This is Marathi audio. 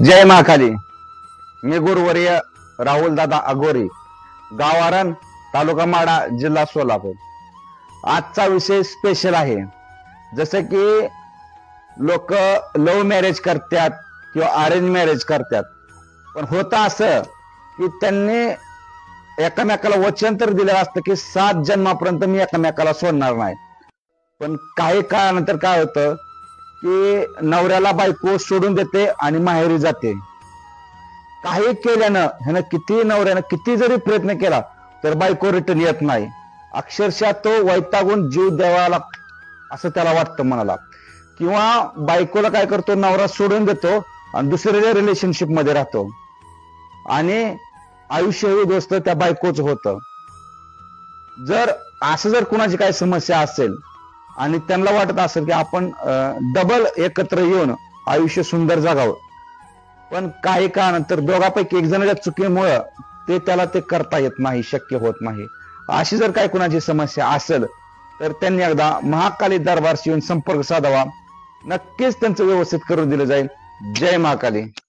जय महाकाली. मी गुरुवर्य राहुल दादा अगोरी, गाव आरण, तालुका माडा, जिल्हा सोलापूर. आजचा विषय स्पेशल आहे. जसे की लोक लव्ह मॅरेज करतात किंवा अरेंज मॅरेज करतात, पण होतं असं की त्यांनी एकमेकाला वचन तर दिलेलं असतं की 7 जन्मापर्यंत मी एकमेकाला सोडणार नाही. पण काही काळानंतर काय होतं की नवऱ्याला बायको सोडून देते आणि माहेरी जाते. काही केल्यानं ह्यानं किती नवऱ्यानं किती जरी प्रयत्न केला तर बायको रिटर्न येत नाही. अक्षरशः तो वैतागून जीव द्यावा असं त्याला वाटतं मनाला. किंवा बायकोला काय करतो, नवरा सोडून देतो आणि दुसऱ्या रिलेशनशिप मध्ये राहतो आणि आयुष्यही दोस्त त्या बायकोच होतं. जर असं जर कुणाची काही समस्या असेल आणि त्यांना वाटत असेल की आपण डबल एकत्र येऊन आयुष्य सुंदर जगावं, पण काही काळानंतर दोघांपैकी एक जणाच्या चुकीमुळं त्याला ते करता येत नाही, शक्य होत नाही. अशी जर काही कुणाची समस्या असेल तर त्यांनी एकदा महाकाली दरबारशी येऊन संपर्क साधावा. नक्कीच त्यांचं व्यवस्थित करून दिलं जाईल. जय महाकाली.